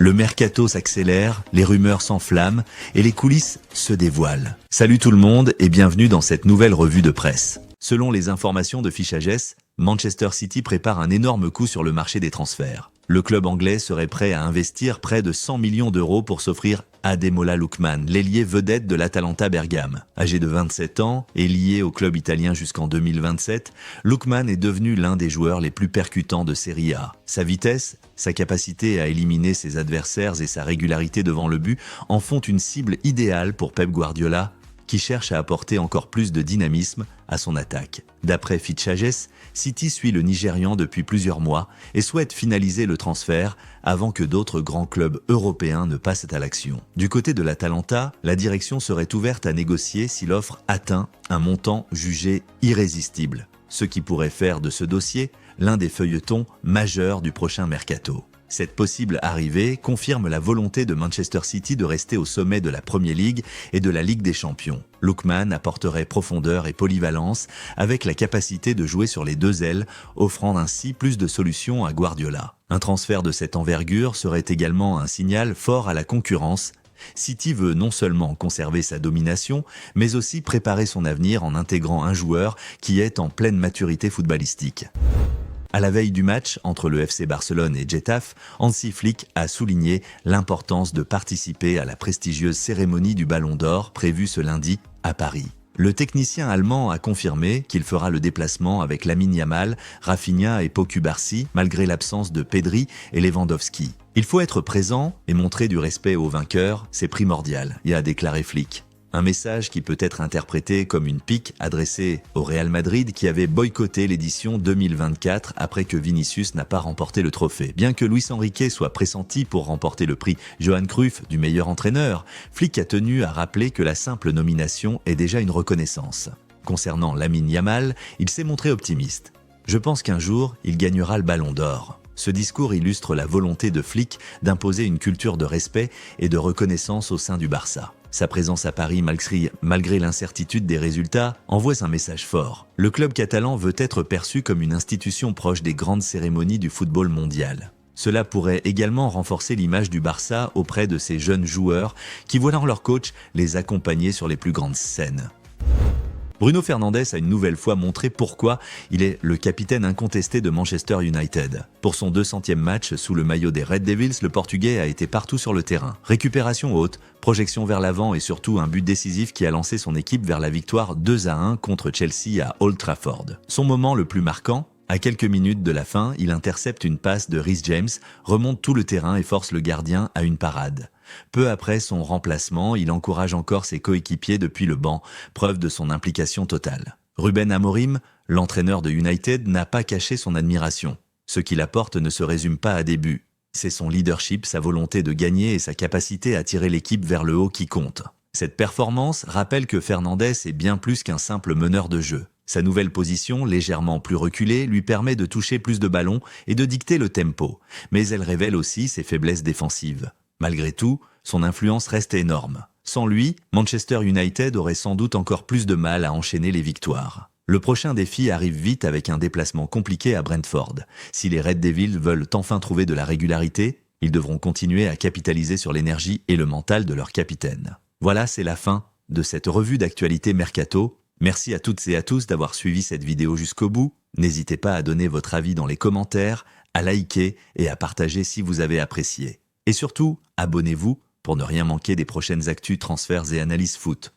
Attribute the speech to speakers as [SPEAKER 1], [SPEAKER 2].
[SPEAKER 1] Le mercato s'accélère, les rumeurs s'enflamment et les coulisses se dévoilent. Salut tout le monde et bienvenue dans cette nouvelle revue de presse. Selon les informations de Fiche AGES, Manchester City prépare un énorme coup sur le marché des transferts. Le club anglais serait prêt à investir près de 100 millions d'euros pour s'offrir Ademola Lookman, l'ailier vedette de l'Atalanta Bergame. Âgé de 27 ans et lié au club italien jusqu'en 2027, Lookman est devenu l'un des joueurs les plus percutants de Serie A. Sa vitesse, sa capacité à éliminer ses adversaires et sa régularité devant le but en font une cible idéale pour Pep Guardiola, qui cherche à apporter encore plus de dynamisme à son attaque. D'après Fiche AGES, City suit le Nigérian depuis plusieurs mois et souhaite finaliser le transfert avant que d'autres grands clubs européens ne passent à l'action. Du côté de l'Atalanta, la direction serait ouverte à négocier si l'offre atteint un montant jugé irrésistible, ce qui pourrait faire de ce dossier l'un des feuilletons majeurs du prochain mercato. Cette possible arrivée confirme la volonté de Manchester City de rester au sommet de la Premier League et de la Ligue des Champions. Lookman apporterait profondeur et polyvalence avec la capacité de jouer sur les deux ailes, offrant ainsi plus de solutions à Guardiola. Un transfert de cette envergure serait également un signal fort à la concurrence. City veut non seulement conserver sa domination, mais aussi préparer son avenir en intégrant un joueur qui est en pleine maturité footballistique. À la veille du match entre le FC Barcelone et Getafe, Hansi Flick a souligné l'importance de participer à la prestigieuse cérémonie du Ballon d'Or prévue ce lundi à Paris. Le technicien allemand a confirmé qu'il fera le déplacement avec Lamine Yamal, Rafinha et Pau Cubarsí, malgré l'absence de Pedri et Lewandowski. Il faut être présent et montrer du respect aux vainqueurs, c'est primordial, a déclaré Flick. Un message qui peut être interprété comme une pique adressée au Real Madrid qui avait boycotté l'édition 2024 après que Vinicius n'a pas remporté le trophée. Bien que Luis Enrique soit pressenti pour remporter le prix Johan Cruyff du meilleur entraîneur, Flick a tenu à rappeler que la simple nomination est déjà une reconnaissance. Concernant Lamine Yamal, il s'est montré optimiste. « Je pense qu'un jour, il gagnera le Ballon d'Or ». Ce discours illustre la volonté de Flick d'imposer une culture de respect et de reconnaissance au sein du Barça. Sa présence à Paris, malgré l'incertitude des résultats, envoie un message fort. Le club catalan veut être perçu comme une institution proche des grandes cérémonies du football mondial. Cela pourrait également renforcer l'image du Barça auprès de ces jeunes joueurs qui voient leur coach les accompagner sur les plus grandes scènes. Bruno Fernandes a une nouvelle fois montré pourquoi il est le capitaine incontesté de Manchester United. Pour son 200e match sous le maillot des Red Devils, le Portugais a été partout sur le terrain. Récupération haute, projection vers l'avant et surtout un but décisif qui a lancé son équipe vers la victoire 2-1 contre Chelsea à Old Trafford. Son moment le plus marquant, à quelques minutes de la fin, il intercepte une passe de Reece James, remonte tout le terrain et force le gardien à une parade. Peu après son remplacement, il encourage encore ses coéquipiers depuis le banc, preuve de son implication totale. Ruben Amorim, l'entraîneur de United, n'a pas caché son admiration. Ce qu'il apporte ne se résume pas à des buts. C'est son leadership, sa volonté de gagner et sa capacité à tirer l'équipe vers le haut qui compte. Cette performance rappelle que Fernandes est bien plus qu'un simple meneur de jeu. Sa nouvelle position, légèrement plus reculée, lui permet de toucher plus de ballons et de dicter le tempo, mais elle révèle aussi ses faiblesses défensives. Malgré tout, son influence reste énorme. Sans lui, Manchester United aurait sans doute encore plus de mal à enchaîner les victoires. Le prochain défi arrive vite avec un déplacement compliqué à Brentford. Si les Red Devils veulent enfin trouver de la régularité, ils devront continuer à capitaliser sur l'énergie et le mental de leur capitaine. Voilà, c'est la fin de cette revue d'actualité Mercato. Merci à toutes et à tous d'avoir suivi cette vidéo jusqu'au bout. N'hésitez pas à donner votre avis dans les commentaires, à liker et à partager si vous avez apprécié. Et surtout, abonnez-vous pour ne rien manquer des prochaines actus, transferts et analyses foot.